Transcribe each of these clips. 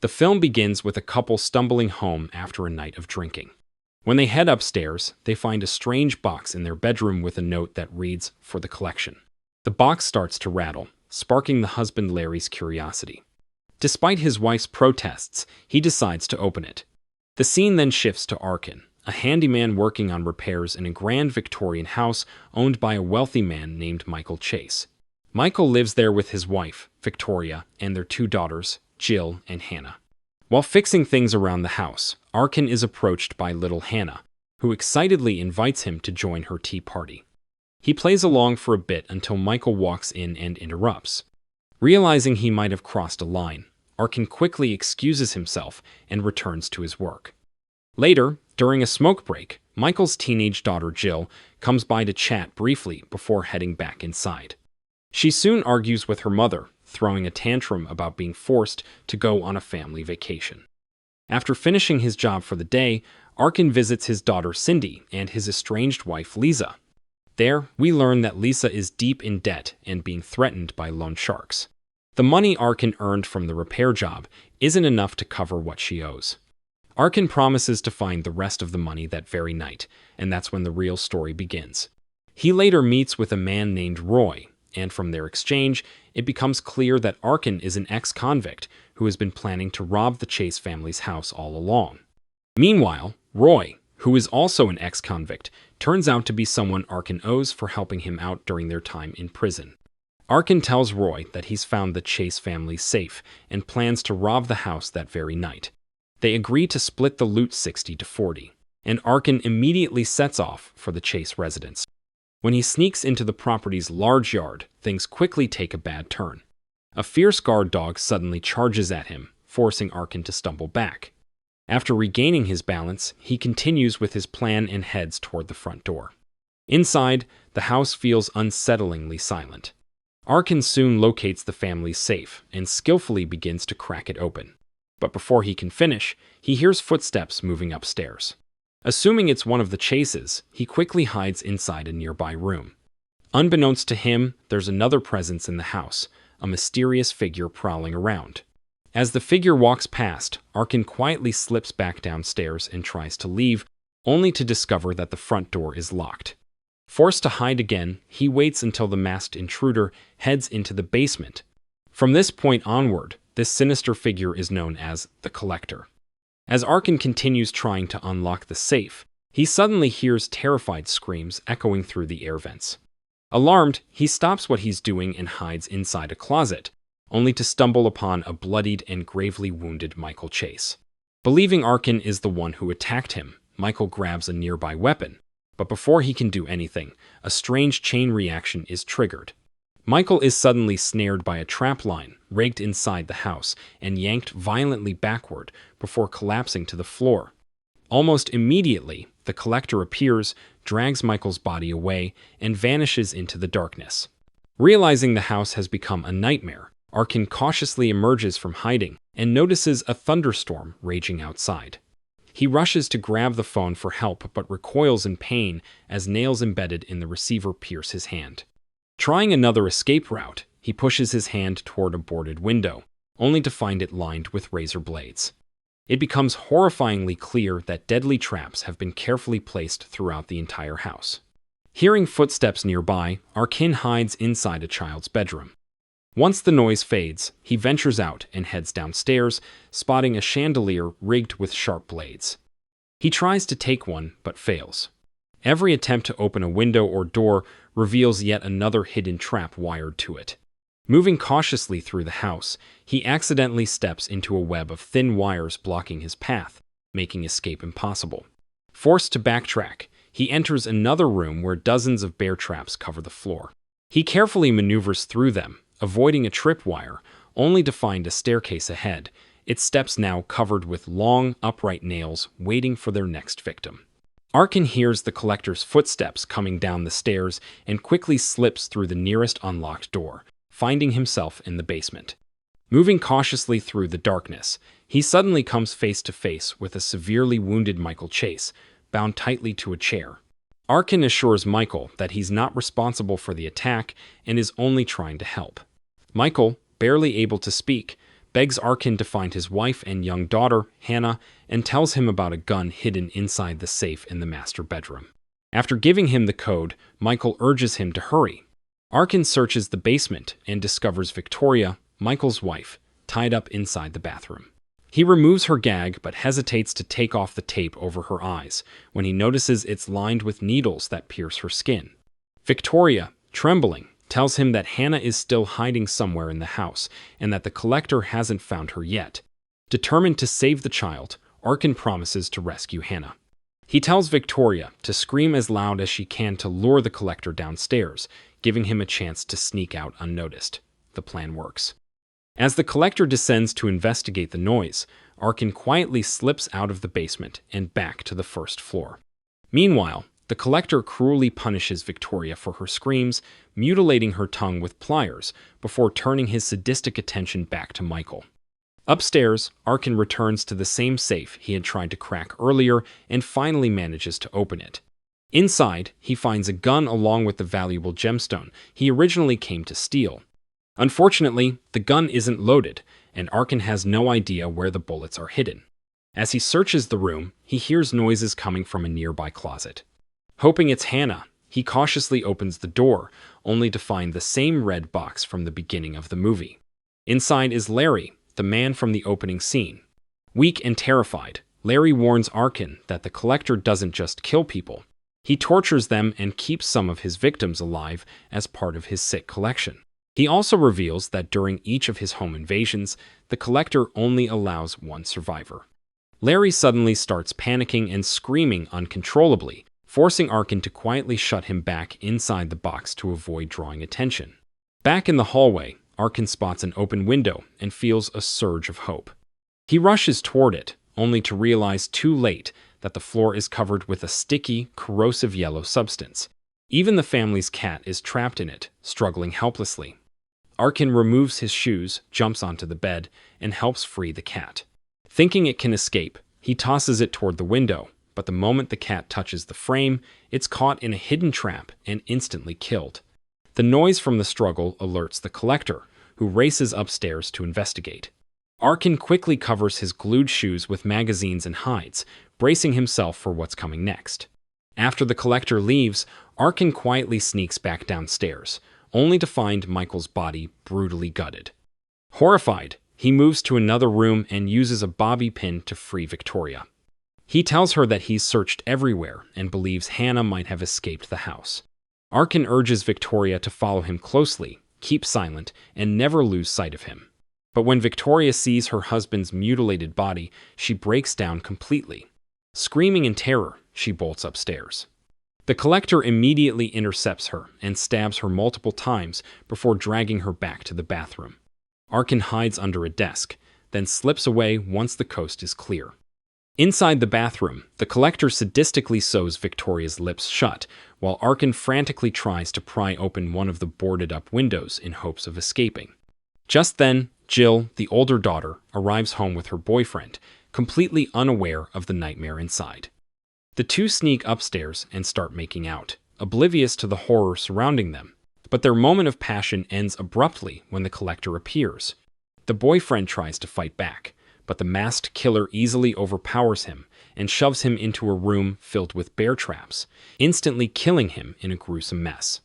The film begins with a couple stumbling home after a night of drinking. When they head upstairs, they find a strange box in their bedroom with a note that reads, "For the collection." The box starts to rattle, sparking the husband Larry's curiosity. Despite his wife's protests, he decides to open it. The scene then shifts to Arkin, a handyman working on repairs in a grand Victorian house owned by a wealthy man named Michael Chase. Michael lives there with his wife, Victoria, and their two daughters, Jill and Hannah. While fixing things around the house, Arkin is approached by little Hannah, who excitedly invites him to join her tea party. He plays along for a bit until Michael walks in and interrupts. Realizing he might have crossed a line, Arkin quickly excuses himself and returns to his work. Later, during a smoke break, Michael's teenage daughter Jill comes by to chat briefly before heading back inside. She soon argues with her mother, throwing a tantrum about being forced to go on a family vacation. After finishing his job for the day, Arkin visits his daughter Cindy and his estranged wife Lisa. There, we learn that Lisa is deep in debt and being threatened by loan sharks. The money Arkin earned from the repair job isn't enough to cover what she owes. Arkin promises to find the rest of the money that very night, and that's when the real story begins. He later meets with a man named Roy, and from their exchange, it becomes clear that Arkin is an ex-convict who has been planning to rob the Chase family's house all along. Meanwhile, Roy, who is also an ex-convict, turns out to be someone Arkin owes for helping him out during their time in prison. Arkin tells Roy that he's found the Chase family's safe and plans to rob the house that very night. They agree to split the loot 60-40, and Arkin immediately sets off for the Chase residence. When he sneaks into the property's large yard, things quickly take a bad turn. A fierce guard dog suddenly charges at him, forcing Arkin to stumble back. After regaining his balance, he continues with his plan and heads toward the front door. Inside, the house feels unsettlingly silent. Arkin soon locates the family's safe and skillfully begins to crack it open. But before he can finish, he hears footsteps moving upstairs. Assuming it's one of the Chases, he quickly hides inside a nearby room. Unbeknownst to him, there's another presence in the house, a mysterious figure prowling around. As the figure walks past, Arkin quietly slips back downstairs and tries to leave, only to discover that the front door is locked. Forced to hide again, he waits until the masked intruder heads into the basement. From this point onward, this sinister figure is known as the Collector. As Arkin continues trying to unlock the safe, he suddenly hears terrified screams echoing through the air vents. Alarmed, he stops what he's doing and hides inside a closet, only to stumble upon a bloodied and gravely wounded Michael Chase. Believing Arkin is the one who attacked him, Michael grabs a nearby weapon, but before he can do anything, a strange chain reaction is triggered. Michael is suddenly snared by a trap line rigged inside the house and yanked violently backward before collapsing to the floor. Almost immediately, the Collector appears, drags Michael's body away, and vanishes into the darkness. Realizing the house has become a nightmare, Arkin cautiously emerges from hiding and notices a thunderstorm raging outside. He rushes to grab the phone for help but recoils in pain as nails embedded in the receiver pierce his hand. Trying another escape route, he pushes his hand toward a boarded window, only to find it lined with razor blades. It becomes horrifyingly clear that deadly traps have been carefully placed throughout the entire house. Hearing footsteps nearby, Arkin hides inside a child's bedroom. Once the noise fades, he ventures out and heads downstairs, spotting a chandelier rigged with sharp blades. He tries to take one, but fails. Every attempt to open a window or door reveals yet another hidden trap wired to it. Moving cautiously through the house, he accidentally steps into a web of thin wires blocking his path, making escape impossible. Forced to backtrack, he enters another room where dozens of bear traps cover the floor. He carefully maneuvers through them, avoiding a tripwire, only to find a staircase ahead, its steps now covered with long, upright nails waiting for their next victim. Arkin hears the Collector's footsteps coming down the stairs and quickly slips through the nearest unlocked door, finding himself in the basement. Moving cautiously through the darkness, he suddenly comes face to face with a severely wounded Michael Chase, bound tightly to a chair. Arkin assures Michael that he's not responsible for the attack and is only trying to help. Michael, barely able to speak, begs Arkin to find his wife and young daughter, Hannah, and tells him about a gun hidden inside the safe in the master bedroom. After giving him the code, Michael urges him to hurry. Arkin searches the basement and discovers Victoria, Michael's wife, tied up inside the bathroom. He removes her gag but hesitates to take off the tape over her eyes when he notices it's lined with needles that pierce her skin. Victoria, trembling, tells him that Hannah is still hiding somewhere in the house and that the collector hasn't found her yet. Determined to save the child, Arkin promises to rescue Hannah. He tells Victoria to scream as loud as she can to lure the collector downstairs, giving him a chance to sneak out unnoticed. The plan works. As the collector descends to investigate the noise, Arkin quietly slips out of the basement and back to the first floor. Meanwhile, the collector cruelly punishes Victoria for her screams, mutilating her tongue with pliers before turning his sadistic attention back to Michael. Upstairs, Arkin returns to the same safe he had tried to crack earlier and finally manages to open it. Inside, he finds a gun along with the valuable gemstone he originally came to steal. Unfortunately, the gun isn't loaded, and Arkin has no idea where the bullets are hidden. As he searches the room, he hears noises coming from a nearby closet. Hoping it's Hannah, he cautiously opens the door, only to find the same red box from the beginning of the movie. Inside is Larry, the man from the opening scene. Weak and terrified, Larry warns Arkin that the collector doesn't just kill people. He tortures them and keeps some of his victims alive as part of his sick collection. He also reveals that during each of his home invasions, the collector only allows one survivor. Larry suddenly starts panicking and screaming uncontrollably, forcing Arkin to quietly shut him back inside the box to avoid drawing attention. Back in the hallway, Arkin spots an open window and feels a surge of hope. He rushes toward it, only to realize too late that the floor is covered with a sticky, corrosive yellow substance. Even the family's cat is trapped in it, struggling helplessly. Arkin removes his shoes, jumps onto the bed, and helps free the cat. Thinking it can escape, he tosses it toward the window, but the moment the cat touches the frame, it's caught in a hidden trap and instantly killed. The noise from the struggle alerts the collector, who races upstairs to investigate. Arkin quickly covers his glued shoes with magazines and hides, bracing himself for what's coming next. After the collector leaves, Arkin quietly sneaks back downstairs, only to find Michael's body brutally gutted. Horrified, he moves to another room and uses a bobby pin to free Victoria. He tells her that he's searched everywhere and believes Hannah might have escaped the house. Arkin urges Victoria to follow him closely, keep silent, and never lose sight of him. But when Victoria sees her husband's mutilated body, she breaks down completely. Screaming in terror, she bolts upstairs. The collector immediately intercepts her and stabs her multiple times before dragging her back to the bathroom. Arkin hides under a desk, then slips away once the coast is clear. Inside the bathroom, the collector sadistically sews Victoria's lips shut, while Arkin frantically tries to pry open one of the boarded-up windows in hopes of escaping. Just then, Jill, the older daughter, arrives home with her boyfriend, completely unaware of the nightmare inside. The two sneak upstairs and start making out, oblivious to the horror surrounding them. But their moment of passion ends abruptly when the collector appears. The boyfriend tries to fight back, but the masked killer easily overpowers him and shoves him into a room filled with bear traps, instantly killing him in a gruesome mess.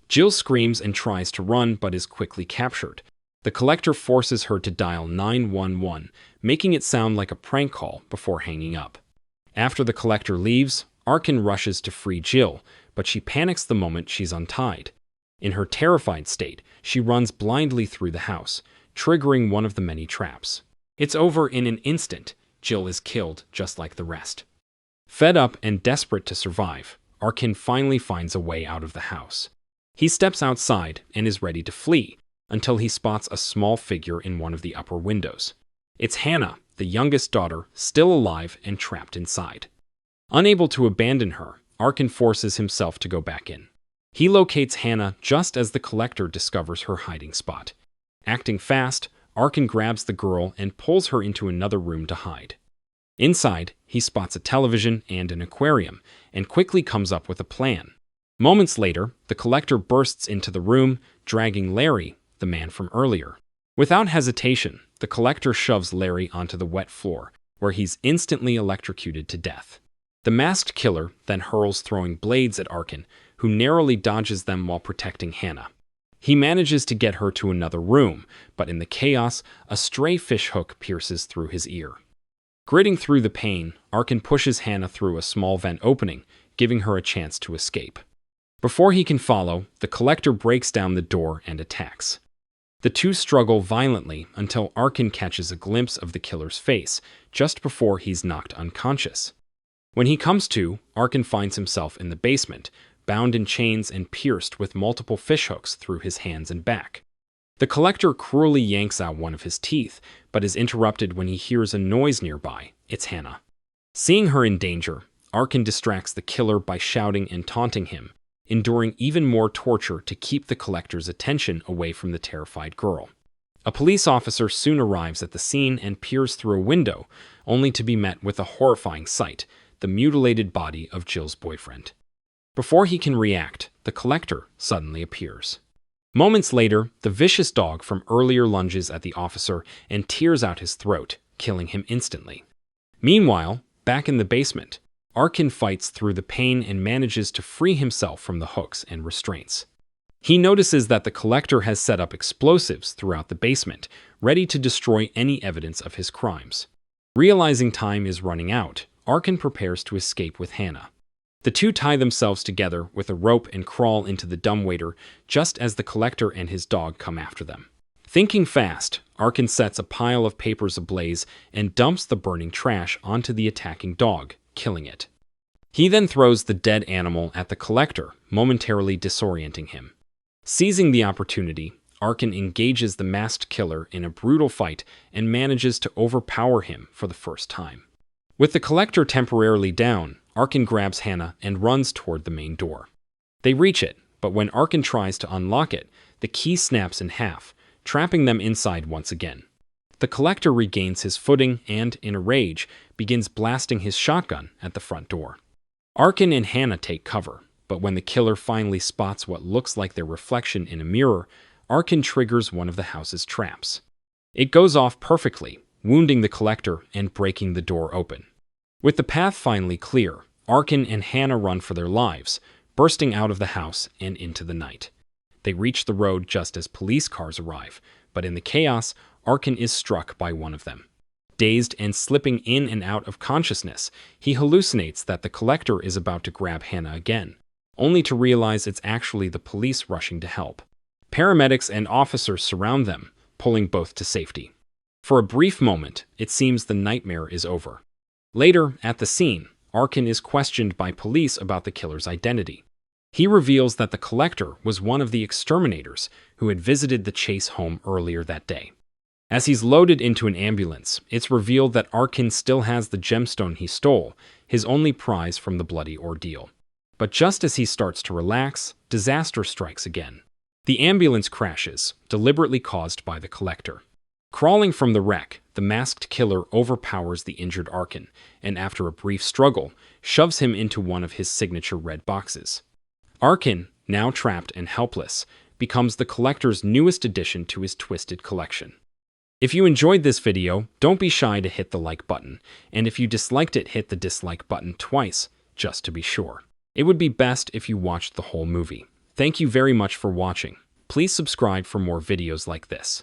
Jill screams and tries to run but is quickly captured. The collector forces her to dial 911, making it sound like a prank call before hanging up. After the collector leaves, Arkin rushes to free Jill, but she panics the moment she's untied. In her terrified state, she runs blindly through the house, triggering one of the many traps. It's over in an instant. Jill is killed just like the rest. Fed up and desperate to survive, Arkin finally finds a way out of the house. He steps outside and is ready to flee, until he spots a small figure in one of the upper windows. It's Hannah, the youngest daughter, still alive and trapped inside. Unable to abandon her, Arkin forces himself to go back in. He locates Hannah just as the collector discovers her hiding spot. Acting fast, Arkin grabs the girl and pulls her into another room to hide. Inside, he spots a television and an aquarium, and quickly comes up with a plan. Moments later, the collector bursts into the room, dragging Larry, the man from earlier. Without hesitation, the collector shoves Larry onto the wet floor, where he's instantly electrocuted to death. The masked killer then hurls throwing blades at Arkin, who narrowly dodges them while protecting Gena. He manages to get her to another room, but in the chaos, a stray fish hook pierces through his ear. Gritting through the pain, Arkin pushes Gena through a small vent opening, giving her a chance to escape. Before he can follow, the collector breaks down the door and attacks. The two struggle violently until Arkin catches a glimpse of the killer's face just before he's knocked unconscious. When he comes to, Arkin finds himself in the basement, bound in chains and pierced with multiple fishhooks through his hands and back. The collector cruelly yanks out one of his teeth, but is interrupted when he hears a noise nearby. It's Gena. Seeing her in danger, Arkin distracts the killer by shouting and taunting him, enduring even more torture to keep the collector's attention away from the terrified girl. A police officer soon arrives at the scene and peers through a window, only to be met with a horrifying sight: the mutilated body of Jill's boyfriend. Before he can react, the collector suddenly appears. Moments later, the vicious dog from earlier lunges at the officer and tears out his throat, killing him instantly. Meanwhile, back in the basement, Arkin fights through the pain and manages to free himself from the hooks and restraints. He notices that the collector has set up explosives throughout the basement, ready to destroy any evidence of his crimes. Realizing time is running out, Arkin prepares to escape with Gena. The two tie themselves together with a rope and crawl into the dumbwaiter just as the collector and his dog come after them. Thinking fast, Arkin sets a pile of papers ablaze and dumps the burning trash onto the attacking dog, killing it. He then throws the dead animal at the collector, momentarily disorienting him. Seizing the opportunity, Arkin engages the masked killer in a brutal fight and manages to overpower him for the first time. With the collector temporarily down, Arkin grabs Gena and runs toward the main door. They reach it, but when Arkin tries to unlock it, the key snaps in half, trapping them inside once again. The collector regains his footing and, in a rage, begins blasting his shotgun at the front door. Arkin and Gena take cover, but when the killer finally spots what looks like their reflection in a mirror, Arkin triggers one of the house's traps. It goes off perfectly, wounding the collector and breaking the door open. With the path finally clear, Arkin and Gena run for their lives, bursting out of the house and into the night. They reach the road just as police cars arrive, but in the chaos, Arkin is struck by one of them. Dazed and slipping in and out of consciousness, he hallucinates that the collector is about to grab Gena again, only to realize it's actually the police rushing to help. Paramedics and officers surround them, pulling both to safety. For a brief moment, it seems the nightmare is over. Later, at the scene, Arkin is questioned by police about the killer's identity. He reveals that the collector was one of the exterminators who had visited the Chase home earlier that day. As he's loaded into an ambulance, it's revealed that Arkin still has the gemstone he stole, his only prize from the bloody ordeal. But just as he starts to relax, disaster strikes again. The ambulance crashes, deliberately caused by the collector. Crawling from the wreck, the masked killer overpowers the injured Arkin, and after a brief struggle, shoves him into one of his signature red boxes. Arkin, now trapped and helpless, becomes the collector's newest addition to his twisted collection. If you enjoyed this video, don't be shy to hit the like button, and if you disliked it, hit the dislike button twice, just to be sure. It would be best if you watched the whole movie. Thank you very much for watching. Please subscribe for more videos like this.